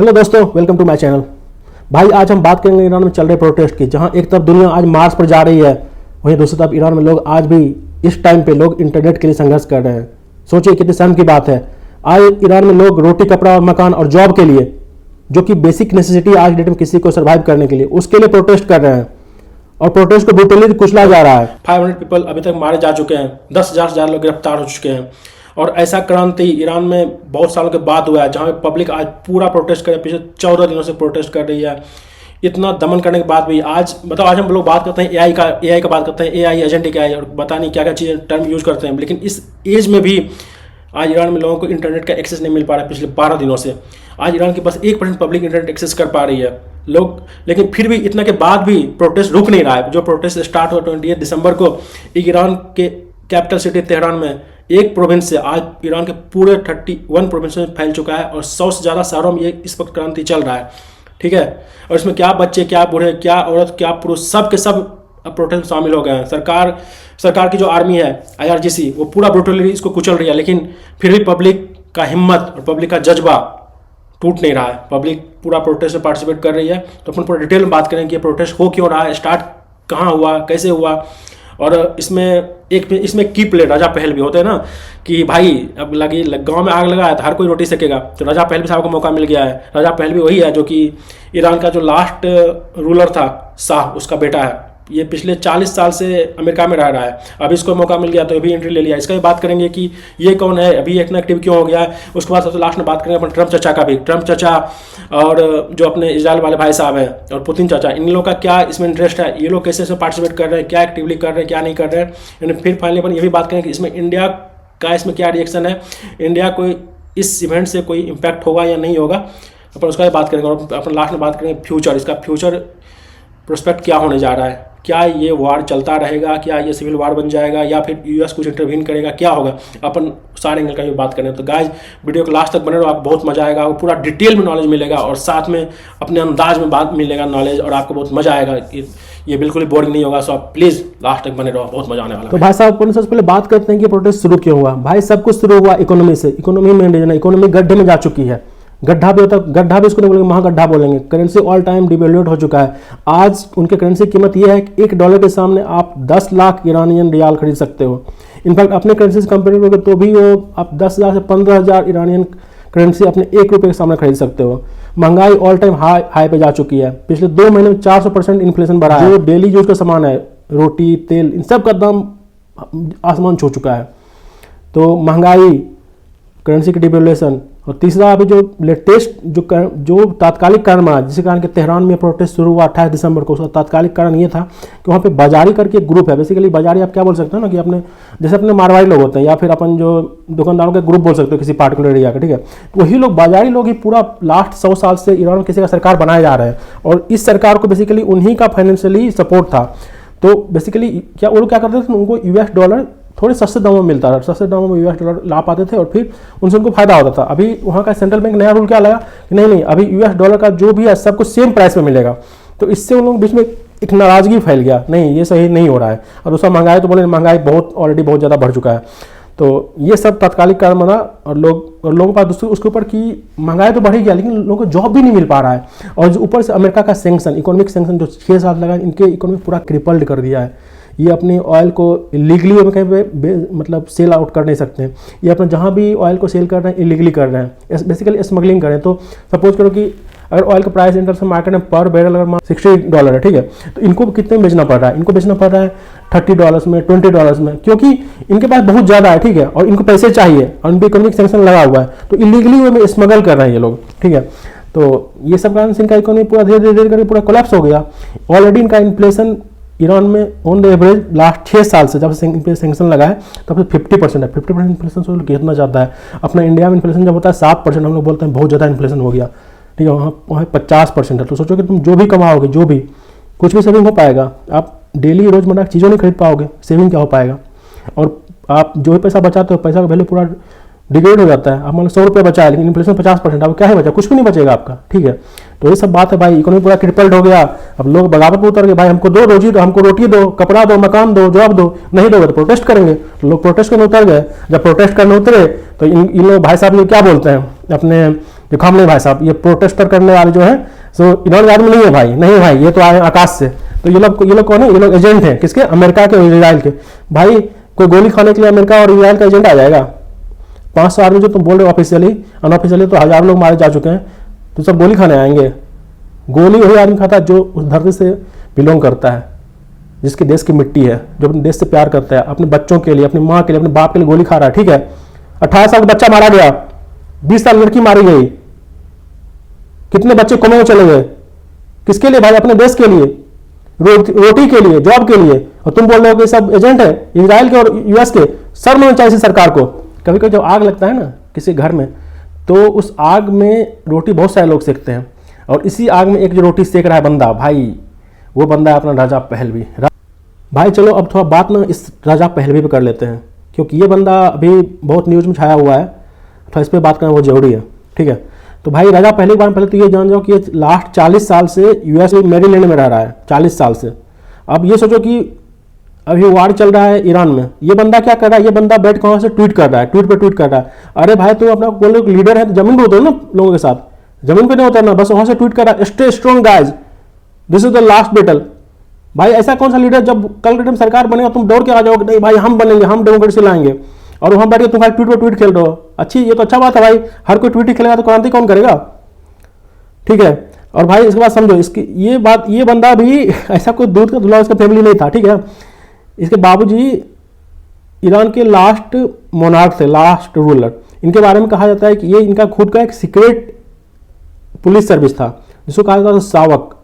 Hello दोस्तों, welcome to my channel. भाई आज हम बात करेंगे ईरान में चल रहे प्रोटेस्ट की। जहां एक तरफ दुनिया आज मार्च पर जा रही है, वहीं दूसरी तरफ ईरान में लोग आज भी इस टाइम पे लोग इंटरनेट के लिए संघर्ष कर रहे हैं। सोचिए कितनी शर्म की बात है। आज ईरान में लोग रोटी, कपड़ा और मकान और जॉब के लिए, जो कि बेसिक नेसेसिटी आज डेट में किसी को सर्वाइव करने के लिए, उसके लिए प्रोटेस्ट कर रहे हैं और प्रोटेस्ट को ब्रूटली कुचला जा रहा है। 500 पीपल अभी तक मारे जा चुके हैं, 10,000 से ज़्यादा लोग गिरफ्तार हो चुके हैं। और ऐसा क्रांति ईरान में बहुत सालों के बाद हुआ है, जहाँ पे पब्लिक आज पूरा प्रोटेस्ट कर रही है। पिछले 14 दिनों से प्रोटेस्ट कर रही है। इतना दमन करने के बाद भी आज बताओ, आज हम लोग बात करते हैं एआई का बात करते हैं, एआई एजेंटिक एआई, और पता नहीं क्या क्या चीज़ें टर्म यूज करते हैं। लेकिन इस एज में भी आज ईरान में लोगों को इंटरनेट का एक्सेस नहीं मिल पा रहा है। पिछले 12 दिनों से आज ईरान के पास 1% पब्लिक इंटरनेट एक्सेस कर पा रही है लोग। लेकिन फिर भी इतना के बाद भी प्रोटेस्ट रुक नहीं रहा है। जो प्रोटेस्ट स्टार्ट हुआ 28 दिसंबर को ईरान के कैपिटल सिटी तेहरान में, एक प्रोविंस से आज ईरान के पूरे 31 प्रोविंस में फैल चुका है और 100 से ज़्यादा शहरों में ये इस वक्त क्रांति चल रहा है। ठीक है, और इसमें क्या बच्चे, क्या बूढ़े, क्या औरत, क्या पुरुष, सब के सब प्रोटेस्ट में शामिल हो गए हैं। सरकार की जो आर्मी है IRGC, वो पूरा ब्रूटली इसको कुचल रही है। लेकिन फिर भी पब्लिक का हिम्मत और पब्लिक का जज्बा टूट नहीं रहा है। पब्लिक पूरा प्रोटेस्ट में पार्टिसिपेट कर रही है। तो अपन पूरा डिटेल में बात करेंगे कि ये प्रोटेस्ट हो क्यों रहा है, स्टार्ट कहाँ हुआ, कैसे हुआ। और इसमें की प्ले राजा पहल भी होते हैं ना, कि भाई अब गांव में आग लगा है तो हर कोई रोटी सेकेगा। तो राजा पहल भी साहब को मौका मिल गया है। राजा पहल भी वही है जो कि ईरान का जो लास्ट रूलर था, शाह, उसका बेटा है। ये पिछले 40 साल से अमेरिका में रह रहा है। अभी इसको मौका मिल गया तो अभी एंट्री ले लिया। इसका भी बात करेंगे कि ये कौन है, अभी इतना एक्टिव क्यों हो गया है। उसके बाद सबसे लास्ट में बात करेंगे अपन ट्रम्प चाचा का भी। ट्रम्प चाचा और जो अपने इजराइल वाले भाई साहब हैं और पुतिन चाचा, इन लोगों का क्या इसमें इंटरेस्ट है, ये लोग कैसे इसमें पार्टिसिपेट कर रहे हैं, क्या एक्टिवली कर रहे हैं, क्या नहीं कर रहे हैं। फिर फाइनली अपन ये भी बात करेंगे कि इसमें इंडिया का इसमें क्या रिएक्शन है, इंडिया को इस इवेंट से कोई इम्पैक्ट होगा या नहीं होगा, अपन उसका भी बात करेंगे। और अपन लास्ट में बात करेंगे फ्यूचर, इसका फ्यूचर प्रोस्पेक्ट क्या होने जा रहा है। क्या ये वार चलता रहेगा, क्या ये सिविल वार बन जाएगा, या फिर US कुछ इंटरवीन करेगा, क्या होगा, अपन सारे एंगल का भी बात करें। तो गाइज वीडियो को लास्ट तक बने रहो, आपको बहुत मजा आएगा। आपको पूरा डिटेल में नॉलेज मिलेगा और साथ में अपने अंदाज में बात मिलेगा नॉलेज, और आपको बहुत मजा आएगा। ये बिल्कुल ही बोरिंग नहीं होगा। सो आप प्लीज लास्ट तक बने रहो, बहुत मजा आने वाला है। तो भाई साहब, सबसे पहले बात करते हैं कि प्रोटेस्ट शुरू क्यों हुआ। भाई सब कुछ शुरू हुआ इकोनॉमी से। इकोनॉमी में रीजन है, इकोनॉमी गड्ढे में जा चुकी है। गड्ढा भी होता है, गड्ढा भी इसको नहीं बोलेंगे, महागड्ढा बोलेंगे। करेंसी ऑल टाइम डिवैल्यूड हो चुका है। आज उनके करेंसी की कीमत यह है कि $1 के सामने आप 10 लाख ईरानियन रियाल खरीद सकते हो। इनफैक्ट अपने करेंसी से कंपेयर करोगे तो भी वो आप 10,000 से 15,000 ईरानियन करेंसी अपने ₹1 के सामने खरीद सकते हो। महंगाई ऑल टाइम हाई पे जा चुकी है। पिछले 2 महीने में 400% इन्फ्लेशन बढ़ा है। जो डेली यूज का सामान है, रोटी, तेल, इन सब का दाम आसमान छू चुका है। तो महंगाई, करेंसी की डिवैल्यूएशन, और तीसरा अभी जो लेटेस्ट जो तात्कालिक कारण बना, जिसके कारण कि तेहरान में प्रोटेस्ट शुरू हुआ 28 दिसंबर को, उसका तात्कालिक कारण ये था कि वहाँ पे बाजारी करके एक ग्रुप है। बेसिकली बाजारी आप क्या बोल सकते हो ना, कि अपने जैसे अपने मारवाड़ी लोग होते हैं, या फिर अपन जो दुकानदारों के ग्रुप बोल सकते हो किसी पार्टिकुलर एरिया का। ठीक है, तो वही लोग, बाजारी लोग ही पूरा लास्ट 100 साल से ईरान में किसी का सरकार बनाए जा रहे हैं। और इस सरकार को बेसिकली उन्हीं का फाइनेंशियली सपोर्ट था। तो बेसिकली क्या वो लोग क्या करते थे, उनको US डॉलर थोड़े सस्ते दामों में मिलता था। सस्ते दामों में US डॉलर ला पाते थे और फिर उनसे उनको फायदा होता था। अभी वहाँ का सेंट्रल बैंक नया रूल क्या लगा कि नहीं, अभी US डॉलर का जो भी है सब कुछ सेम प्राइस में मिलेगा। तो इससे उन लोगों के बीच में एक नाराजगी फैल गया, नहीं ये सही नहीं हो रहा है। और दूसरा महंगाई, तो बोले महंगाई ऑलरेडी बहुत ज़्यादा बढ़ चुका है। तो ये सब तात्कालिक कारण बना। और लोगों के पास दूसरे उसके ऊपर की महंगाई तो बढ़ ही गया, लेकिन लोगों को जॉब भी नहीं मिल पा रहा है। और जो ऊपर से अमेरिका का सैंक्शन, इकोनॉमिक सैंक्शन जो 6 साल लगा, इनके इकोनॉमी पूरा क्रिपल्ड कर दिया है। ये अपने ऑयल को इलीगली कहीं पे मतलब सेल आउट कर नहीं सकते हैं। ये अपना जहाँ भी ऑयल को सेल कर रहे हैं इलीगली कर रहे हैं, बेसिकली स्मगलिंग कर रहे हैं। तो सपोज करो कि अगर ऑयल का प्राइस इंटरनेशनल मार्केट में पर बैरल अगर $60 है, ठीक है, तो इनको कितने में बेचना पड़ रहा है, इनको बेचना पड़ रहा है $30 में, $20 में, क्योंकि इनके पास बहुत ज़्यादा है। ठीक है, और इनको पैसे चाहिए और इनके इकोनॉमिक सैंक्शन लगा हुआ है, तो इलीगली वो स्मगल कर रहे हैं ये लोग। ठीक है, तो ये सब कारण से इनका इकोनॉमी पूरा धीरे धीरे करके पूरा कोलैप्स हो गया। ऑलरेडी इनका इन्फ्लेशन ईरान में ऑन द एवरेज लास्ट 6 साल से, जब से सैंक्शन लगा है तब से 50% है। 50% इन्फ्लेशन से कितना ज़्यादा है। अपना इंडिया में इन्फ्लेशन जब होता है 7%, हम लोग बोलते हैं बहुत ज़्यादा इन्फ्लेशन हो गया। ठीक है, वहाँ 50% है। तो सोचो कि तुम जो भी कमाओगे, जो भी कुछ भी सेविंग हो पाएगा, आप डेली रोजमर्रा की चीज़ों नहीं खरीद पाओगे, सेविंग क्या हो पाएगा। और आप जो भी पैसा बचाते हो, पैसा का वैल्यू पूरा डिग्रेड हो जाता है। आप मान लो 100 रुपये बचा है, लेकिन इन्फ्लेशन 50%, आपको क्या है बचा, कुछ भी नहीं बचेगा आपका। ठीक है, तो ये सब बात है भाई। इकोनॉमी पूरा क्रिपल्ड हो गया। अब लोग बगावत में उतर गए, भाई हमको दो रोजी दो, हमको रोटी दो, कपड़ा दो, मकान दो, जॉब दो। नहीं दोगे तो प्रोटेस्ट करेंगे। तो लोग प्रोटेस्ट करने उतर गए। जब प्रोटेस्ट करने उतरे तो इन लोग भाई साहब ये क्या बोलते हैं, अपने देखो हम नहीं भाई साहब, ये प्रोटेस्टर करने वाले जो है सो ईरान के आदमी नहीं है भाई, नहीं भाई, ये तो आए आकाश से। तो ये लोग कौन है? ये लोग एजेंट हैं किसके? अमेरिका के और इसराइल के। भाई कोई गोली खाने के लिए अमेरिका और इसराइल का एजेंट आ जाएगा? 500 आदमी जो तुम बोल रहे हो ऑफिशियली, अनऑफिशियली तो 1000 लोग मारे जा चुके हैं, तो सब गोली खाने आएंगे? गोली वही आदमी खाता है जो उस धरती से बिलोंग करता है, जिसके देश की मिट्टी है, जो अपने देश से प्यार करता है, अपने बच्चों के लिए, अपनी माँ के लिए, अपने बाप के लिए गोली खा रहा है। ठीक है, 18 साल का बच्चा मारा गया, 20 साल लड़की मारी गई, कितने बच्चे कोमे में चले गए, किसके लिए भाई? अपने देश के लिए, रोटी के लिए, जॉब के लिए। और तुम बोल रहे हो कि सब एजेंट है इजराइल के और यूएस के। सर में चाहिए सरकार को। कभी कभी जब आग लगता है ना किसी घर में, तो उस आग में रोटी बहुत सारे लोग सेकते हैं, और इसी आग में एक जो रोटी सेक रहा है बंदा, भाई वो बंदा है अपना राजा पहलवी। भाई चलो अब थोड़ा बात ना इस राजा पहलवी पे कर लेते हैं, क्योंकि ये बंदा अभी बहुत न्यूज़ में छाया हुआ है, तो इस पर बात करना बहुत जरूरी है। ठीक है, तो भाई राजा पहले बार पहले तो ये जान जाओ कि ये लास्ट 40 साल से यूएस मेरीलैंड में रह रहा है, 40 साल से। अब ये सोचो कि अभी वार चल रहा है ईरान में, ये बंदा क्या कर रहा है? ये बंदा बैठ कहाँ से ट्वीट कर रहा है, ट्वीट पे ट्वीट कर रहा है। अरे भाई तुम अपना बोल रहे हो लीडर है तो जमीन पे उतरो ना लोगों के साथ, जमीन पे नहीं उतरना, बस वहां से ट्वीट कर रहा है, stay strong guys, this is the last battle. भाई ऐसा कौन सा लीडर, जब कल के टाइम सरकार बनेगा तुम दौड़ के आ जाओगे, नहीं भाई हम बनेंगे, हम डेमोक्रेसी लाएंगे, और वहां बैठ के तुम्हारे ट्वीट पर ट्वीट खेल रहे हो। अच्छी, ये तो अच्छा बात है भाई, हर कोई ट्वीट ही खेलेगा तो क्रांति कौन करेगा? ठीक है, और भाई इसके बाद समझो इसकी ये बात, ये बंदा भी ऐसा कोई दूध का धुला उसका फैमिली नहीं था। ठीक है, इसके बाबूजी ईरान के लास्ट मोनार्क थे, लास्ट रूलर। इनके बारे में कहा जाता है कि ये इनका खुद का एक सीक्रेट पुलिस सर्विस था, जिसको कहा जाता था सावक,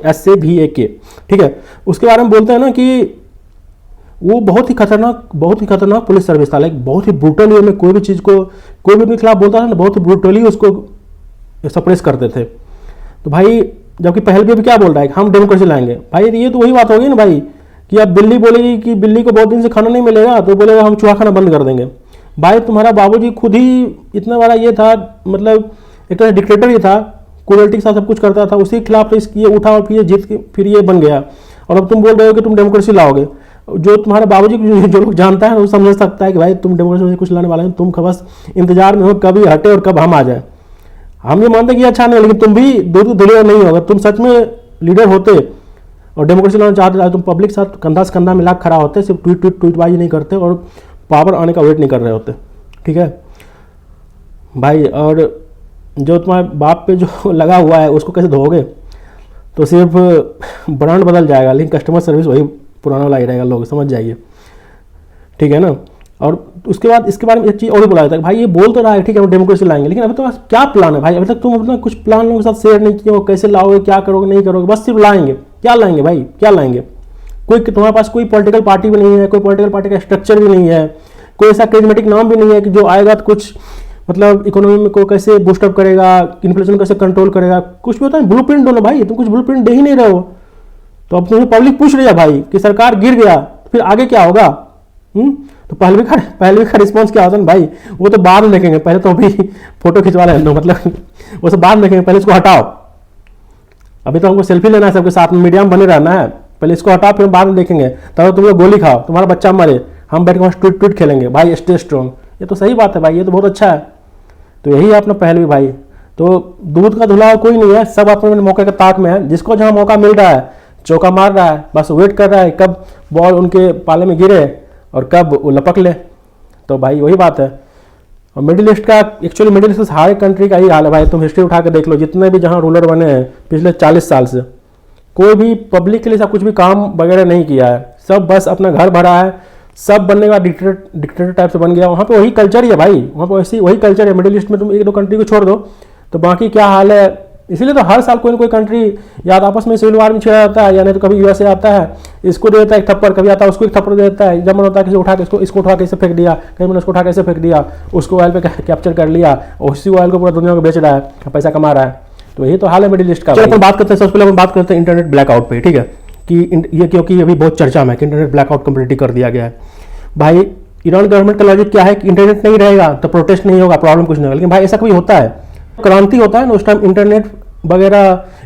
SAVAK। ठीक है, उसके बारे में बोलते हैं ना कि वो बहुत ही खतरनाक पुलिस सर्विस था। लाइक बहुत ही ब्रूटली में कोई भी चीज़ को, कोई भी अपने खिलाफ बोलता था ना, बहुत ही ब्रूटली उसको सप्रेस करते थे। तो भाई जबकि पहलवी भी क्या बोल रहा है, हम डेमोक्रेसी लाएंगे। भाई ये तो वही बात होगी ना भाई, कि अब बिल्ली बोलेगी कि बिल्ली को बहुत दिन से खाना नहीं मिलेगा, तो बोलेगा हम चूहा खाना बंद कर देंगे। भाई तुम्हारा बाबूजी खुद ही इतना बड़ा ये था, मतलब एक तरह डिक्टेटर ही था, क्रूरल्टी के साथ सब कुछ करता था, उसी के खिलाफ तो ये उठा और फिर ये जीत के फिर ये बन गया। और अब तुम बोल रहे हो कि तुम डेमोक्रेसी लाओगे। जो तुम्हारे बाबूजी जो लोग जानता है वो समझ सकता है कि भाई तुम डेमोक्रेसी में कुछ लाने वाले हैं, तुम बस इंतजार में हो कभी हटे और कब हम आ जाए। हम ये मानते कि अच्छा नहीं, लेकिन तुम भी दूध धुले नहीं होगा। तुम सच में लीडर होते और डेमोक्रेसी लाना चाहते, तुम पब्लिक साथ कंधा से कंधा मिला खड़ा होते, सिर्फ ट्वीटबाजी नहीं करते और पावर आने का वेट नहीं कर रहे होते। ठीक है भाई, और जो तुम्हारे बाप पे जो लगा हुआ है उसको कैसे धोगे? तो सिर्फ ब्रांड बदल जाएगा, लेकिन कस्टमर सर्विस वही पुराना वाला ही रहेगा, लोग समझ जाइए। ठीक है ना, और उसके बाद इसके बारे में एक चीज़ और भी बोला जाता है, भाई ये बोल तो रहा है ठीक है हम डेमोक्रेसी लाएंगे, लेकिन अभी तो क्या प्लान है भाई? अभी तक तुम अपना कुछ प्लान लोगों के साथ शेयर नहीं किए हो, कैसे लाओगे, क्या करोगे, नहीं करोगे, बस सिर्फ लाएंगे। क्या लाएंगे भाई, क्या लाएंगे? कोई तुम्हारे पास कोई पॉलिटिकल पार्टी भी नहीं है, कोई पॉलिटिकल पार्टी का स्ट्रक्चर भी नहीं है, कोई ऐसा कैरिज्मेटिक नाम भी नहीं है कि जो आएगा तो कुछ मतलब इकोनॉमी को कैसे बूस्टअप करेगा, इन्फ्लेशन कैसे कंट्रोल करेगा, कुछ भी होता है ब्लूप्रिंट दो ना भाई, तुम कुछ ब्लूप्रिंट दे ही नहीं रहे हो। तो अब तुम्हें पब्लिक पूछ रही है भाई कि सरकार गिर गया फिर आगे क्या होगा? तो पहलवी का रिस्पॉन्स क्या होता है भाई? वो तो बाद में देखेंगे, पहले तो अभी फोटो खिंचवा लें दो, मतलब वो सब बाद में देखेंगे, पहले इसको हटाओ। अभी तो हमको सेल्फी लेना है सबके साथ में, मीडिया में बने रहना है, पहले इसको हटाओ फिर बाद में देखेंगे। तब तुम लोग गोली खाओ, तुम्हारा बच्चा मरे, हम बैठ के वहाँ ट्वीट खेलेंगे भाई, स्टे स्ट्रॉन्ग। ये तो सही बात है भाई, ये तो बहुत अच्छा है। तो यही है अपना पहलवी भाई। तो दूध का धुला कोई नहीं है, सब अपने मौके के ताक में है, जिसको जहाँ मौका मिल रहा है चौका मार रहा है, बस वेट कर रहा है कब बॉल उनके पाले में गिरे और कब वो लपक ले। तो भाई वही बात है। और मिडिल ईस्ट का एक्चुअली मिडिल ईस्ट हर कंट्री का ही हाल है भाई, तुम हिस्ट्री उठा के देख लो, जितने भी जहाँ रूलर बने हैं पिछले 40 साल से, कोई भी पब्लिक के लिए सब कुछ भी काम वगैरह नहीं किया है, सब बस अपना घर भरा है, सब बनने के बाद डिक्टेटर टाइप से बन गया। वहाँ पे वही कल्चर ही है भाई, वहाँ पे वैसी वही कल्चर है। मिडिल ईस्ट में तुम एक दो कंट्री को छोड़ दो तो बाकी क्या हाल है। इसीलिए तो हर साल कोई ना कोई कंट्री या आपस में सिविल वार में छिड़ा जाता है, या नहीं तो कभी यूएसए आता है इसको दे देता है एक थप्पड़, कभी आता है उसको एक थप्पड़ दे देता है, जब मन होता है किसी उठा के इसको उठा के इसे फेंक दिया, कहीं मैंने उसको उठा के इसे फेंक दिया, उसको ऑयल पे कैप्चर कर लिया और उसी ऑयल को पूरा दुनिया में बेच रहा है, पैसा कमा रहा है। तो यही तो हाल है मिडिल ईस्ट का। चलो अपन बात करते हैं, सबसे पहले अपन बात करते हैं इंटरनेट ब्लैकआउट पे। ठीक है, कि ये क्योंकि अभी बहुत चर्चा में है कि इंटरनेट ब्लैकआउट कंप्लीटली कर दिया गया है। भाई ईरान गवर्नमेंट का लॉजिक क्या है कि इंटरनेट नहीं रहेगा तो प्रोटेस्ट नहीं होगा, प्रॉब्लम कुछ नहीं होगा। लेकिन भाई ऐसा कभी होता है? क्रांति होता है ना उस टाइम इंटरनेट वगैरह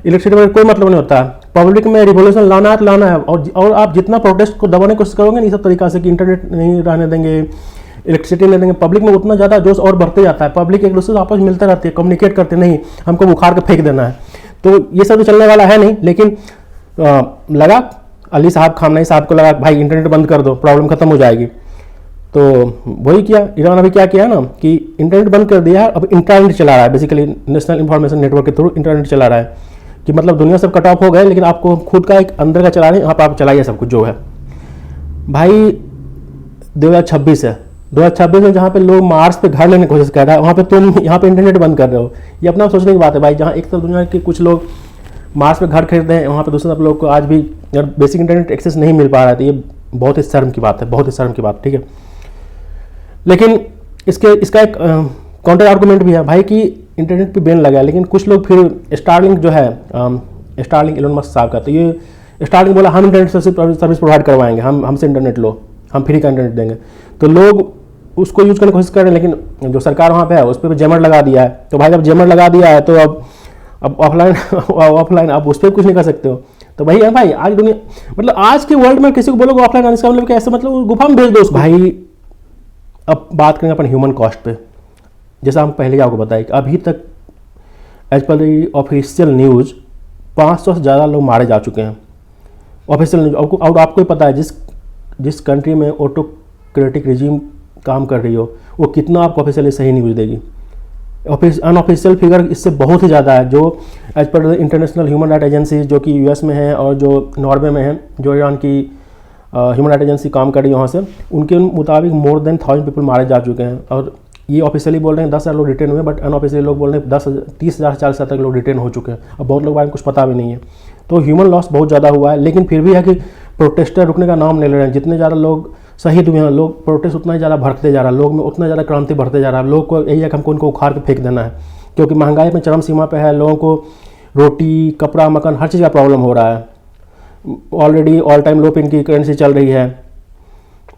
इलेक्ट्रिसिटी वगैरह कोई मतलब नहीं होता। पब्लिक में रिवोल्यूशन लाना है तो लाना है, और आप जितना प्रोटेस्ट को दबाने की कोशिश करोगे नहीं सब तरीका से कि इंटरनेट नहीं रहने देंगे, इलेक्ट्रिसिटी नहीं देंगे, पब्लिक में उतना ज़्यादा जोश और बढ़ते जाता है। पब्लिक एक दूसरे से आपस में मिलते रहती है, कम्युनिकेट करते नहीं, हमको बुखार के फेंक देना है। तो ये सब तो चलने वाला है नहीं। लेकिन लगा अली साहब खामनेई साहब को लगा भाई इंटरनेट बंद कर दो, प्रॉब्लम खत्म हो जाएगी। तो वही किया ईरान। अभी क्या किया ना कि इंटरनेट बंद कर दिया है, अब इंटरनेट चला रहा है, बेसिकली नेशनल इंफॉर्मेशन नेटवर्क के थ्रू इंटरनेट चला रहा है कि मतलब दुनिया सब कट ऑफ हो गए, लेकिन आपको खुद का एक अंदर का चला रहे हैं, यहाँ पर आप चलाइए सब कुछ जो है। भाई 2026 है, 2026 में जहाँ पे लोग मार्स पे घर लेने की कोशिश कर रहा है, वहाँ पे तुम यहाँ पे इंटरनेट बंद कर रहे हो। ये अपना सोचने की बात है भाई। जहाँ एक तरफ दुनिया के कुछ लोग मार्स पे घर खरीदते हैं, वहाँ पे दूसरी तरफ लोग को आज भी बेसिक इंटरनेट एक्सेस नहीं मिल पा रहा है। तो ये बहुत ही शर्म की बात है, बहुत ही शर्म की बात, ठीक है। लेकिन इसका एक काउंटर आर्गूमेंट भी है भाई कि इंटरनेट पे बैन लगा है, लेकिन कुछ लोग फिर स्टारलिंक जो है, स्टारलिंक एलोन मस्क साहब का, तो ये स्टारलिंक बोला हम इंटरनेट सर्विस प्रोवाइड करवाएंगे, हमसे इंटरनेट लो, हम फ्री का इंटरनेट देंगे। तो लोग उसको यूज करने की कोशिश कर रहे हैं, लेकिन जो सरकार वहाँ पे है उस पर जेमर लगा दिया है। तो भाई जब जेमर लगा दिया है तो अब ऑफलाइन आप उस पर कुछ नहीं कर सकते हो। तो वही है भाई, आज दुनिया मतलब आज के वर्ल्ड में किसी को बोलोगे ऑफलाइन आने का मतलब कैसे, मतलब गुफा में भेज दो उसको भाई। अब बात करेंगे अपन ह्यूमन कॉस्ट पे। जैसा हम पहले आपको बताया कि अभी तक एज पर ऑफिशियल न्यूज़ 500 से ज़्यादा लोग मारे जा चुके हैं ऑफिशियल न्यूज। और आपको ही पता है जिस कंट्री में ऑटोक्रेटिक रिजीम काम कर रही हो वो कितना आपको ऑफिशियली सही न्यूज़ देगी। अनऑफिशियल फिगर इससे बहुत ही ज़्यादा है। जो as per international human right agency जो कि यूएस में है और जो नॉर्वे में है, जो ईरान की ह्यूमन राइट एजेंसी काम कर रही है वहाँ से, उनके मुताबिक मोर देन 1000 पीपल मारे जा चुके हैं। और ये ऑफिशियली बोल रहे हैं 10,000 लोग रिटेन हुए, बट अनऑफिशियली लोग बोल रहे हैं 30,000 40,000 तक लोग रिटेन हो चुके हैं। अब बहुत लोग बारे में कुछ पता भी नहीं है। तो ह्यूमन लॉस बहुत ज़्यादा हुआ है, लेकिन फिर भी है कि प्रोटेस्टर रुकने का नाम नहीं ले रहे हैं। जितने ज़्यादा लोग शहीद हुए हैं, लोग प्रोटेस्ट उतना ही ज़्यादा भड़कते जा रहा है, लोग में उतना ज़्यादा क्रांति बढ़ते जा रहा है। लोग को यही है कि हमको उनको उखाड़ के फेंक देना है, क्योंकि महंगाई में चरम सीमा पे है। लोगों को रोटी, कपड़ा, मकान, हर चीज़ का प्रॉब्लम हो रहा है। ऑलरेडी ऑल टाइम लो पे इनकी करेंसी चल रही है,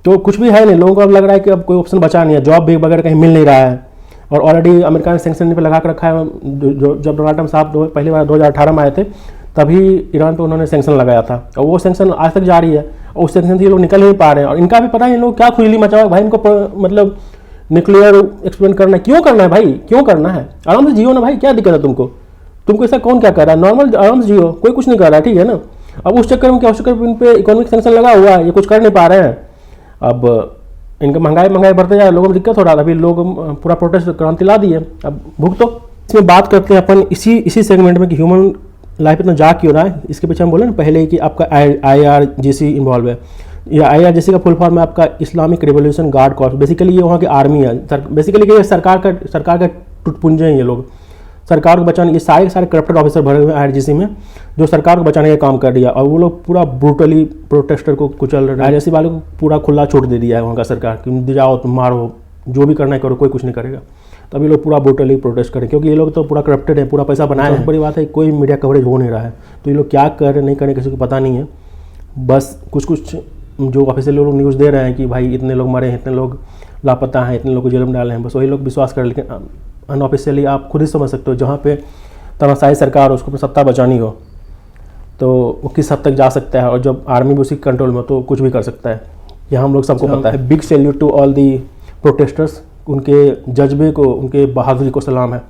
तो कुछ भी है नहीं। लोगों को अब लग रहा है कि अब कोई ऑप्शन बचा नहीं है, जॉब भी वगैरह कहीं मिल नहीं रहा है। और ऑलरेडी अमेरिका ने सैंक्शन पे लगा कर रखा है। जब डोनाल्ड ट्रम्प साहब पहली बार 2018 में आए थे, तभी ईरान पे उन्होंने सैंक्शन लगाया था, और वो सैंक्शन आज तक जारी है। और उस सैंक्शन से ये लोग निकल नहीं पा रहे हैं। और इनका भी पता है इन लोग क्या खुजली मचाओ भाई, इनको मतलब न्यूक्लियर एक्सपेरिमेंट करना है। क्यों करना है भाई, क्यों करना है? आराम से जियो ना भाई, क्या दिक्कत है तुमको ऐसा कौन क्या कर रहा है? नॉर्मल आराम से जियो, कोई कुछ नहीं कर रहा है, ठीक है ना। अब उस चक्कर में क्या, उस चक्कर में इन पर इकोनॉमिक सैंक्शन लगा हुआ है, ये कुछ कर नहीं पा रहे हैं। अब इनका महंगाई बढ़ते जा रहा है, लोगों में दिक्कत हो रहा है। अभी लोग पूरा प्रोटेस्ट क्रांति ला दी है, अब भुगतो। इसमें बात करते हैं अपन इसी सेगमेंट में कि ह्यूमन लाइफ इतना जा क्यों रहा है। इसके पीछे हम बोले ना पहले कि आपका IRGC इन्वॉल्व है। या IRGC का फुल फॉर्म है आपका Islamic revolution guard corps. Basically ये वहाँ की आर्मी है। बेसिकली ये सरकार का टुटपुंजे हैं ये लोग, सरकार को बचाने। ये सारे करप्टेड ऑफिसर भरे हुए हैं IRGC में, जो सरकार को बचाने का काम कर दिया। और वो लोग पूरा ब्रूटली प्रोटेस्टर को कुचल रहे हैं। IRGC वालों को पूरा खुला छूट दे दिया है वहाँ का सरकार कि जाओ तुम मारो, जो भी करना है करो, कोई कुछ नहीं करेगा। तो अभी लोग पूरा ब्रूटली प्रोटेस्ट करें, क्योंकि ये लोग तो पूरा करप्टेड है, पूरा पैसा बनाया है। बड़ी बात है, कोई मीडिया कवरेज हो नहीं रहा है। तो ये लोग क्या कर रहे नहीं करें किसी को पता नहीं है। बस कुछ जो ऑफिशियल लोग न्यूज़ दे रहे हैं कि भाई इतने लोग मरे हैं, इतने लोग लापता हैं, इतने लोग को जेल में डाले हैं, बस वही लोग विश्वास कर। लेकिन अनऑफिशियली आप खुद ही समझ सकते हो, जहाँ पे तनाशाही सरकार हो, उसको सत्ता बचानी हो, तो वो किस हद तक जा सकता है। और जब आर्मी भी उसी कंट्रोल में, तो कुछ भी कर सकता है। यह हम लोग सबको पता है। Big salute to all the protesters. उनके जज्बे को, उनके बहादुरी को सलाम है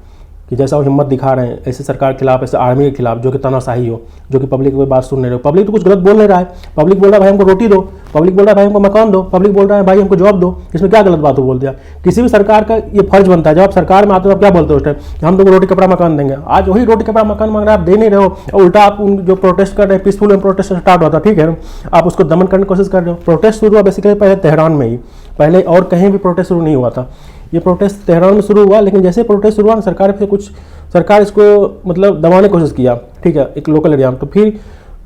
कि जैसा वो हिम्मत दिखा रहे हैं, ऐसे सरकार के खिलाफ, ऐसे आर्मी के खिलाफ जो कि तनाशाही हो, जो कि पब्लिक की बात सुन नहीं रहे हो। पब्लिक तो कुछ गलत बोल नहीं रहा है। पब्लिक बोल रहा है भाई हमको रोटी दो, पब्लिक बोल रहा है भाई हमको मकान दो, पब्लिक बोल रहा है भाई हमको जॉब दो। इसमें क्या गलत बात हो बोल दिया? किसी भी सरकार का ये फर्ज बनता है, जब आप सरकार में आते हो आप क्या बोलते हो उस टाइम कि हम तुमको रोटी कपड़ा मकान देंगे। आज वही रोटी कपड़ा मकान मांग रहे हैं, आप दे नहीं रहे हो। और उल्टा आप उन जो प्रोटेस्ट कर रहे हैं, पीसफुल प्रोटेस्ट स्टार्ट होता है, ठीक है, आप उसको दमन करने की कोशिश कर रहे हो। प्रोटेस्ट शुरू हुआ बेसिकली पहले तेहरान में ही, पहले और कहीं भी प्रोटेस्ट शुरू नहीं हुआ था। ये प्रोटेस्ट तेहरान में शुरू हुआ, लेकिन जैसे प्रोटेस्ट शुरू हुआ सरकार इसको मतलब दबाने की कोशिश किया, ठीक है, एक लोकल एरिया में। तो फिर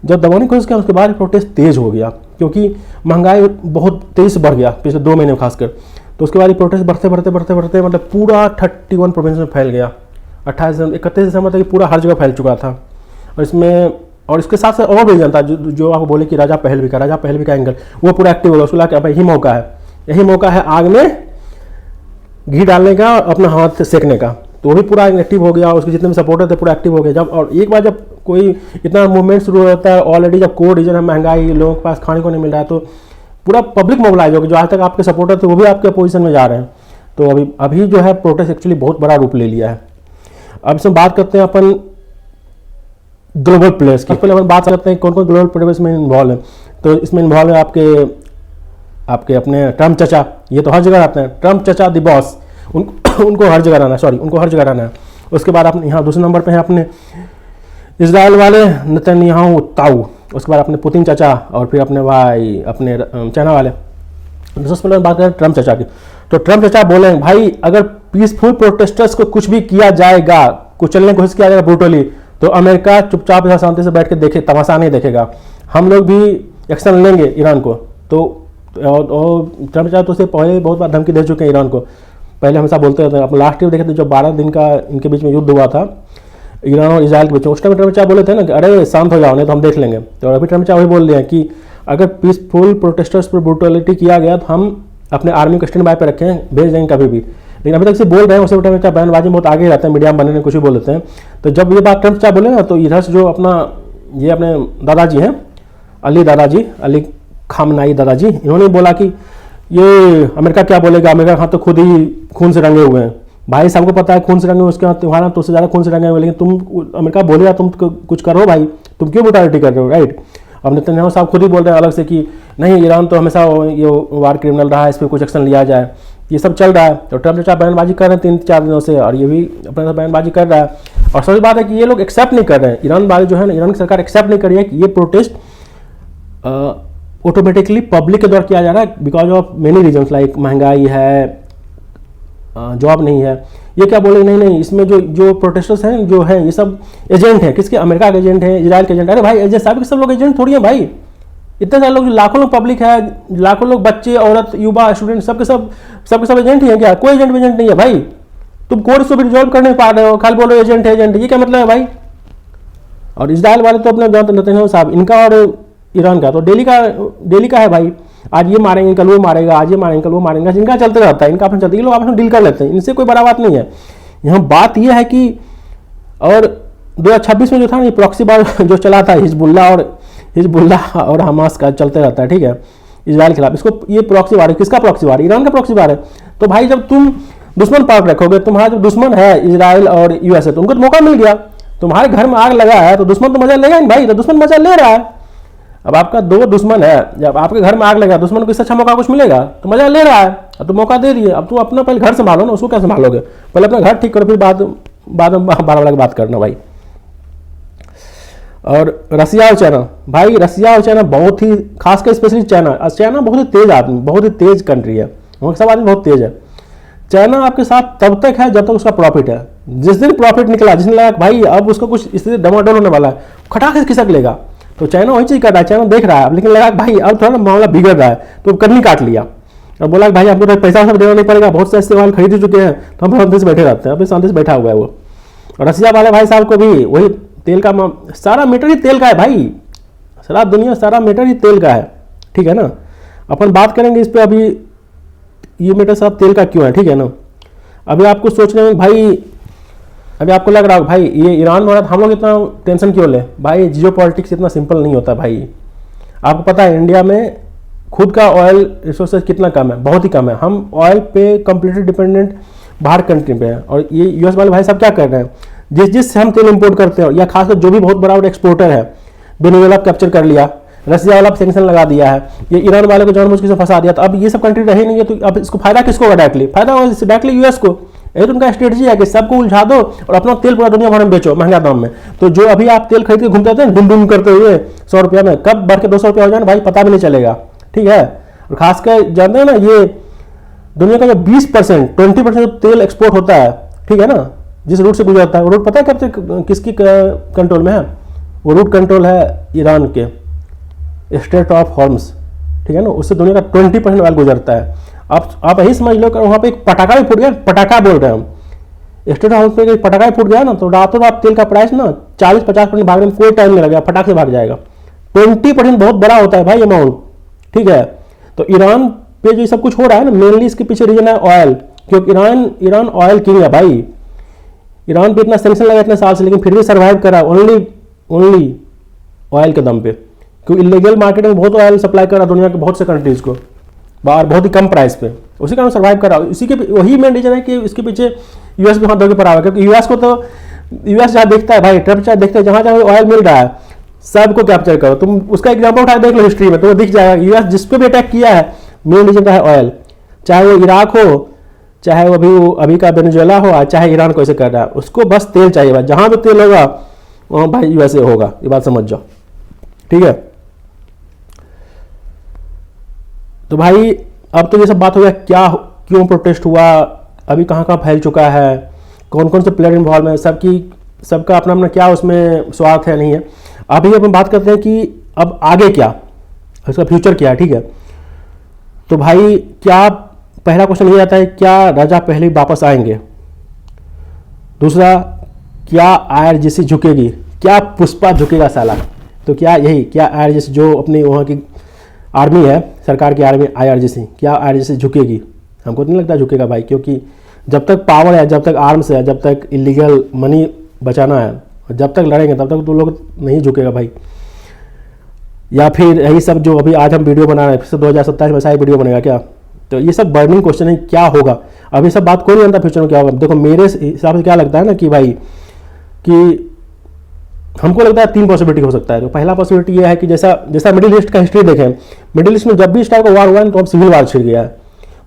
जब दबाने की कोशिश किया उसके बाद प्रोटेस्ट तेज़ हो गया, क्योंकि महंगाई बहुत तेज़ से बढ़ गया पिछले 2 महीने में खासकर। तो उसके बाद ये प्रोटेस्ट बढ़ते मतलब पूरा 31 प्रोविंस में फैल गया। 31 दिसंबर तक पूरा हर जगह फैल चुका था। और इसके साथ साथ और भी रीजन था जो आपको बोले कि राजा पहलवी का एंगल, वो पूरा एक्टिव हो गया। उसको लगा कि यही मौका है आग में घी डालने का, अपना हाथ सेकने का। तो वो भी पूरा एक्टिव हो गया, उसके जितने भी सपोर्टर थे पूरा एक्टिव हो गए। और एक बार जब कोई इतना मूवमेंट शुरू हो जाता है, ऑलरेडी जब कोड रीजन है, महंगाई, लोगों के पास खाने को नहीं मिल रहा है, तो पूरा पब्लिक मोबिलाइज होगी, जो आज तक आपके सपोर्टर थे वो भी आपके अपोजिशन में जा रहे हैं। तो अभी जो है प्रोटेस्ट एक्चुअली बहुत बड़ा रूप ले लिया है। अब इसमें बात करते हैं अपन ग्लोबल प्लेयर्स की। पहले अपन बात करते हैं कौन कौन ग्लोबल प्लेयर्स में इन्वॉल्व है। तो इसमें इन्वॉल्व है आपके अपने ट्रम्प चचा, ये तो हर जगह आते हैं, ट्रम्प चचा द बॉस, उनको हर जगह रहना है, उनको हर जगह रहना है। उसके बाद अपने यहाँ दूसरे नंबर पे हैं अपने इजराइल वाले नेतन्याहू ताऊ, उसके बाद अपने पुतिन चाचा, और फिर अपने भाई अपने चाइना वाले। सबसे पहले बात करें ट्रम्प चाचा की। तो ट्रम्प चाचा बोले भाई अगर पीसफुल प्रोटेस्टर्स को कुछ भी किया जाएगा, कुछ चलने की कोशिश किया जाएगा ब्रूटली, तो अमेरिका चुपचाप यहाँ शांति से बैठ के देखे, तमाशा नहीं देखेगा, हम लोग भी एक्शन लेंगे ईरान को। तो और ट्रम्प चाचा तो उससे पहले बहुत बार धमकी दे चुके हैं ईरान को, पहले हमेशा बोलते रहते हैं। आप लास्ट ईयर देखे थे जब 12 दिन का इनके बीच में युद्ध हुआ था ईरान और इजराइल के बीच में, उस टाइम ट्रम्प चाचा बोले थे ना कि अरे शांत हो जाओ नहीं तो हम देख लेंगे। तो अभी ट्रम्प चाचा वही बोल रहे हैं कि अगर पीसफुल प्रोटेस्टर्स पर ब्रूटलिटी किया गया तो हम अपने आर्मी को स्टैंड बाय पे रखें, भेज देंगे कभी भी। लेकिन अभी तक से बोल रहे हैं, उसे ट्रम्प चाचा बयानबाजी बहुत आगे रहते हैं, मीडिया में बनने में कुछ भी बोल लेते हैं। तो जब ये बात ट्रम्प चाचा बोले ना, तो इधर से जो अपने दादाजी हैं, अली खामनाई दादाजी, इन्होंने बोला कि ये अमेरिका क्या बोलेगा, अमेरिका का हाथ तो खुद ही खून से रंगे हुए हैं। भाई सबको पता है खून से रंगे हुए, उसके हाथ तुम्हारा तो उससे ज़्यादा खून से रंगे हुए, लेकिन तुम अमेरिका बोलेगा तुम कुछ करो भाई, तुम क्यों ब्रूटलिटी कर रहे हो, राइट। अब नेतन्याहू साहब खुद ही बोल रहे हैं अलग से कि नहीं ईरान तो हमेशा ये वार क्रिमिनल रहा है, इस पर कुछ एक्शन लिया जाए, ये सब चल रहा है। तो ट्रम्प चाचा बयानबाजी कर रहे हैं 3-4 दिनों से, और ये भी अपने बयानबाजी कर रहा है। और सच बात है कि ये लोग एक्सेप्ट नहीं कर रहे हैं, ईरान वाले जो है ना, ईरान की सरकार एक्सेप्ट नहीं कर रही है कि ये प्रोटेस्ट ऑटोमेटिकली पब्लिक के द्वारा किया जा रहा है, because of many reasons like महंगाई है, जॉब नहीं है। ये क्या बोले नहीं इसमें जो प्रोटेस्टर्स हैं जो हैं ये सब एजेंट हैं, किसके, अमेरिका के एजेंट हैं, इजराइल के एजेंट। अरे भाई एजेंट सब लोग एजेंट थोड़ी हैं भाई, इतने सारे लोग, लाखों लोग पब्लिक है, लाखों लोग बच्चे औरत युवा स्टूडेंट सबके सब एजेंट ही है क्या, कोई एजेंट नहीं है भाई। तुम कोर्स को भी रिजॉल्व कर नहीं पा रहे हो, खाली बोलो एजेंट है, ये क्या मतलब है भाई। और इजराइल वाले तो अपने जानते नेतन्याहू साहब, इनका और ईरान का तो डेली का है भाई, आज ये मारेंगे कल वो मारेगा, आज ये मारेंगे कल वो मारेंगे, इनका चलते रहता है, इनका अपन चलते, ये लोग आपस में डील कर लेते हैं, इनसे कोई बड़ा बात नहीं है। यहाँ बात ये है कि और 2026 में जो था ना, ये प्रॉक्सी वार जो चला था हिजबुल्ला और हमास का चलते रहता है, ठीक है, इजराइल के खिलाफ। इसको ये प्रॉक्सी वार है, किसका प्रॉक्सी वार है, ईरान का प्रॉक्सी वार है। तो भाई जब तुम दुश्मन पार्ट रखोगे, तुम्हारा जो दुश्मन है इजराइल और यूएसए, तो उनको तो मौका मिल गया, तुम्हारे घर में आग लगा है तो दुश्मन तो मजा लेगा नहीं भाई, तो दुश्मन मजा ले रहा है। अब आपका 2 दुश्मन है, जब आपके घर में आग लगा, दुश्मन को इससे अच्छा मौका कुछ मिलेगा, तो मजा ले रहा है, अब तो मौका दे दिए। अब तुम अपना पहले घर संभालो ना, उसको क्या संभालोगे, पहले अपना घर ठीक करो, फिर बाद में 12 वाला की बात करना भाई। और रसिया और चाइना, भाई रसिया और चाइना बहुत ही, खासकर स्पेशली चाइना बहुत ही तेज आदमी, बहुत ही तेज कंट्री है, वहाँ सब आदमी बहुत तेज है। चाइना आपके साथ तब तक है जब तक उसका प्रॉफिट है, जिस दिन प्रॉफिट निकला, जिस दिन लगा भाई अब उसको कुछ स्थिति डमाडोल होने वाला है, खटाक से खिसक लेगा, तो चाइना वही चीज कर रहा है, चाइना देख रहा है। अब लेकिन लगा भाई अब थोड़ा ना मामला बिगड़ रहा है, तो कन्नी काट लिया और बोला भाई हमको तो पैसा सब देना नहीं पड़ेगा, बहुत से ऐसे माल खरीद ही चुके हैं, तो हम शांति से बैठे रहते हैं। अभी शांति से बैठा हुआ है वो। और रसिया वाले भाई साहब को भी वही तेल का सारा मैटर ही तेल का है भाई, सारा दुनिया सारा मैटर ही तेल का है, ठीक है ना। अपन बात करेंगे इस पर, अभी ये मैटर साहब तेल का क्यों है, ठीक है ना। अभी आपको सोचने में भाई, अभी आपको लग रहा है भाई ये ईरान में हो रहा है, हम लोग इतना टेंशन क्यों ले भाई, जियो पॉलिटिक्स इतना सिंपल नहीं होता भाई। आपको पता है इंडिया में खुद का ऑयल रिसोर्सेज कितना कम है, बहुत ही कम है, हम ऑयल पे कंप्लीटली डिपेंडेंट बाहर कंट्री पे है। और ये यूएस वाले भाई साहब क्या कर रहे हैं, जिस हम तेल इंपोर्ट करते हैं, या खासकर जो भी बहुत बड़ा एक्सपोर्टर है, वेनेजुएला कैप्चर कर लिया, रसिया वाला सैंक्शन लगा दिया है, ये ईरान वाले को जानबूझ के फंसा दिया, तो अब ये सब कंट्री रहे नहीं है, तो अब इसको फायदा किसको होगा, डायरेक्टली फायदा होगा डायरेक्टली यूएस को। ये तो उनका स्ट्रेटजी है कि सबको उलझा दो और अपना तेल पूरा दुनिया भर में बेचो महंगा दाम में। तो जो अभी आप तेल खरीद के घूमते थे डुम डुम करते हुए 100 रुपया में, कब बढ़ के 200 रुपया हो जाए भाई पता भी नहीं चलेगा, ठीक है। और खासकर जानते हैं ना, ये दुनिया का जो 20% तेल एक्सपोर्ट होता है, ठीक है ना, जिस रूट से गुजरता है, वो रूट पता है कब से किसकी कंट्रोल में है, वो रूट कंट्रोल है ईरान के, स्ट्रेट ऑफ हॉर्मस, ठीक है ना, उससे दुनिया का 20% ऑयल गुजरता है। आप यही समझ लो कि वहाँ पे एक पटाखा भी फूट गया, पटाखा बोल रहे हैं हम, स्टेट हाउस पे पटाखा भी फूट गया ना, तो रातों रात तेल का प्राइस ना 40-50% भागने में कोई टाइम नहीं लगेगा, फटाक से भाग जाएगा। 20% बहुत बड़ा होता है भाई अमाउंट, ठीक है। तो ईरान पे जो सब कुछ हो रहा है ना, मेनली इसके पीछे रीजन है ऑयल, क्योंकि ईरान ऑयल किंग है भाई। ईरान पे इतना सैंक्शन लगा इतने साल से, लेकिन फिर भी सर्वाइव करा ओनली ऑयल के दम पे। क्योंकि इलीगल मार्केट में बहुत ऑयल सप्लाई कर रहा है दुनिया के बहुत से कंट्रीज़ को बाहर बहुत ही कम प्राइस पे, उसी कारण सर्वाइव कर रहा है। इसी के वही मेन रीजन है कि इसके पीछे यूएस भी हाथ धो के पड़ा हुआ है, क्योंकि यूएस को तो यूएस जहाँ देखता है भाई, ट्रम्प जहाँ देखता है जहाँ जहाँ ऑयल मिल रहा है सबको कैप्चर करो। तुम उसका एग्जाम्पल उठा देख लो हिस्ट्री में, तो दिख जाएगा यूएस जिस पे भी अटैक किया है मेन रीजन का है ऑयल, चाहे वो इराक हो, चाहे वो अभी का वेनेजुएला हो, चाहे ईरान को ऐसे कर रहा है, उसको बस तेल चाहिए भाई, जहाँ भी तेल होगा वहाँ भाई यूएसए होगा, ये बात समझ जाओ, ठीक है। तो भाई अब तो ये सब बात हो गया क्या क्यों प्रोटेस्ट हुआ, अभी कहाँ कहाँ फैल चुका है, कौन कौन से प्लेयर इन्वॉल्व है, सबका अपना अपना क्या उसमें स्वार्थ है नहीं है। अभी अपन बात करते हैं कि अब आगे क्या, इसका फ्यूचर क्या है, ठीक है। तो भाई क्या पहला क्वेश्चन ये आता है, क्या राजा पहले वापस आएंगे, दूसरा क्या आईआरजीसी झुकेगी, क्या पुष्पा झुकेगा साला, तो क्या यही क्या आईआरजीसी जो अपनी वहाँ की आर्मी है, सरकार की आर्मी आईआरजीसी, क्या आईआरजीसी झुकेगी, हमको तो नहीं लगता झुकेगा भाई, क्योंकि जब तक पावर है, जब तक आर्म्स है, जब तक इलीगल मनी बचाना है, जब तक लड़ेंगे तब तक तो लोग नहीं झुकेगा भाई। या फिर यही सब जो अभी आज हम वीडियो बना रहे हैं, फिर से 2027 में ऐसा ही वीडियो बनेगा क्या, तो ये सब बर्निंग क्वेश्चन है क्या होगा। अभी सब बात कोई नहीं जानता फ्यूचर में क्या होगा। देखो मेरे हिसाब से क्या लगता है ना कि भाई कि हमको लगता है 3 पॉसिबिलिटी हो सकता है। तो पहला पॉसिबिलिटी ये है कि जैसा मिडिल ईस्ट का हिस्ट्री देखें, मिडिल ईस्ट में जब भी इस टाइप का वार हुआ है तो अब सिविल वार छिड़ गया है,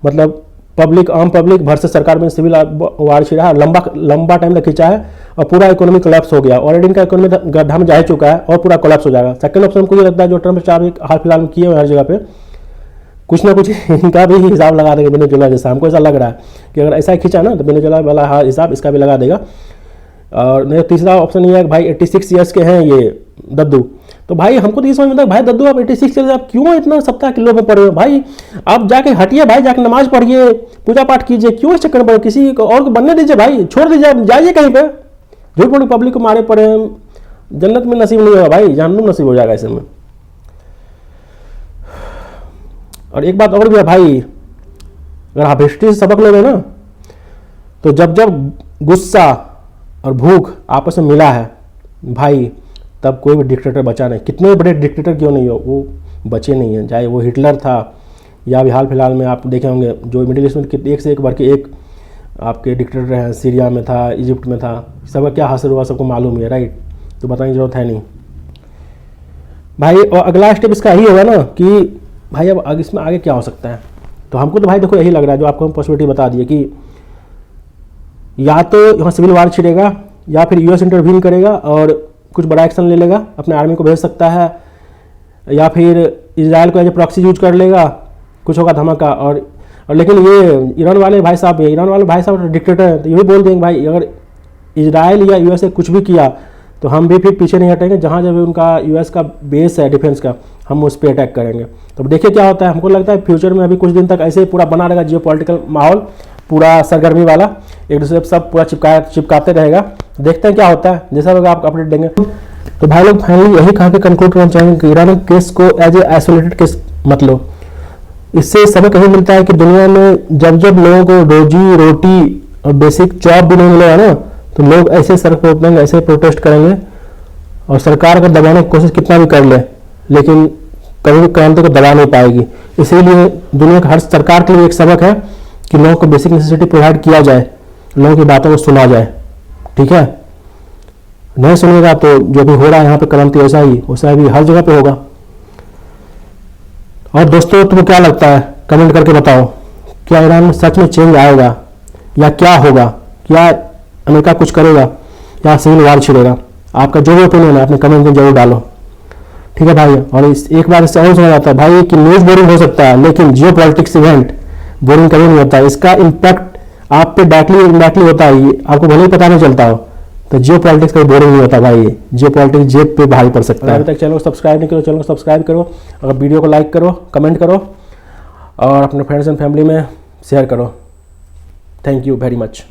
मतलब आम पब्लिक वर्सेस सरकार में सिविल वार छिड़ा है, लंबा टाइम तक खींचा है और पूरा इकोनॉमी कोलैप्स हो गया। ऑलरेडी इनका इकोनॉमी गड्ढा में जा चुका है और पूरा कोलैप्स हो जाएगा। सेकंड ऑप्शन हमको ये लगता है जो ट्रम्प हाल फिलहाल में किए हुए हर जगह पे कुछ ना कुछ इनका भी हिसाब लगा देंगे वेनेजुएला जैसा, हमको ऐसा लग रहा है कि अगर ऐसा खींचा ना तो वेनेजुएला वाला हिसाब इसका भी लगा देगा। और मेरा तीसरा ऑप्शन ये है कि भाई 86 ईयर्स के हैं ये दद्दू, तो भाई हमको तो ये समझ में आता है भाई दद्दू आप 86 ईयर्स आप क्यों इतना सप्ताह किलो में पड़े हो भाई, आप जाके हटिए भाई, जाके नमाज पढ़िए, पूजा पाठ कीजिए, क्यों इस चक्कर में पड़े, किसी को और को बनने दीजिए भाई, छोड़ दीजिए, जाइए कहीं पे, झूठ मूठ पब्लिक को मारे पड़े, जन्नत में नसीब नहीं होगा भाई, जहन्नुम नसीब हो जाएगा ऐसे में। और एक बात और भी है भाई, अगर आप हिस्ट्री से सबक लोगे ना तो जब जब गुस्सा और भूख आपस में मिला है भाई तब कोई भी डिक्टेटर बचा नहीं, कितने बड़े डिक्टेटर क्यों नहीं हो वो बचे नहीं हैं, चाहे वो हिटलर था या अभी हाल फिलहाल में आप देखे होंगे जो मिडिल ईस्ट में एक से एक बढ़ के एक आपके डिक्टेटर हैं, सीरिया में था, इजिप्ट में था, सबका क्या हासिल हुआ सबको मालूम है राइट, तो बताने की जरूरत है नहीं भाई। और अगला स्टेप इसका यही होगा ना कि भाई अब इसमें आगे क्या हो सकता है, तो हमको तो भाई देखो यही लग रहा है जो आपको हम पॉसिबिलिटी बता दिए कि या तो यहाँ सिविल वार छिड़ेगा या फिर यूएस इंटरवीन करेगा और कुछ बड़ा एक्शन ले लेगा, अपने आर्मी को भेज सकता है, या फिर इजराइल को एज ए प्रॉक्सी यूज कर लेगा, कुछ होगा धमाका। और लेकिन ये ईरान वाले भाई साहब डिक्टेटर हैं, तो ये भी बोल देंगे भाई अगर इजराइल या यूएस कुछ भी किया तो हम भी फिर पीछे नहीं हटेंगे, जहाँ जब उनका यूएस का बेस है डिफेंस का हम उस पर अटैक करेंगे। तो देखिए क्या होता है, हमको लगता है फ्यूचर में अभी कुछ दिन तक ऐसे पूरा बना रहेगा जियोपॉलिटिकल माहौल, पूरा सरगर्मी वाला, एक दूसरे से सब पूरा चिपकाते रहेगा। देखते हैं क्या होता है, जैसा होगा आपको अपडेट देंगे। तो भाई लोग फाइनली यही कहा कि कंक्लूड करना चाहेंगे कि ईरान केस को एज ए आइसोलेटेड केस मत लो। इससे सबक यही मिलता है कि दुनिया में जब जब लोगों को रोजी रोटी और बेसिक जॉब भी नहीं मिलेगा ना तो लोग ऐसे सड़क पर उतरेंगे, ऐसे प्रोटेस्ट करेंगे, और सरकार अगर दबाने की कोशिश कितना भी कर ले लेकिन कभी भी क्रांति को दबा नहीं पाएगी। इसीलिए दुनिया का हर सरकार के लिए एक सबक है कि लोगों को बेसिक नेसेसिटी प्रोवाइड किया जाए, लोगों की बातों को सुना जाए, ठीक है। नहीं सुनेगा तो जो भी हो रहा है यहाँ पे क्रांति वैसा भी हर जगह पे होगा। और दोस्तों तुम्हें क्या लगता है कमेंट करके बताओ, क्या ईरान में सच में चेंज आएगा या क्या होगा, क्या अमेरिका कुछ करेगा या सिविल वार छिड़ेगा? आपका जो भी ओपिनियन है अपने कमेंट में जरूर डालो, ठीक है भाई। और एक बार इससे और समझ आता है भाई कि न्यूज़ बोरिंग हो सकता है लेकिन जियो पॉलिटिक्स इवेंट बोरिंग कभी नहीं होता, इसका इम्पैक्ट आप पे डायरेक्टली इनडायरेक्टली होता है, आपको भले ही पता नहीं चलता हो। तो जियो पॉलिटिक्स कभी बोरिंग नहीं होता भाई, जियो पॉलिटिक्स जेब पे भारी पड़ सकता है। अभी तक चैनल को सब्सक्राइब नहीं करो, चैनल को सब्सक्राइब करो, अगर वीडियो को लाइक करो, कमेंट करो और अपने फ्रेंड्स एंड फैमिली में शेयर करो। Thank you very much.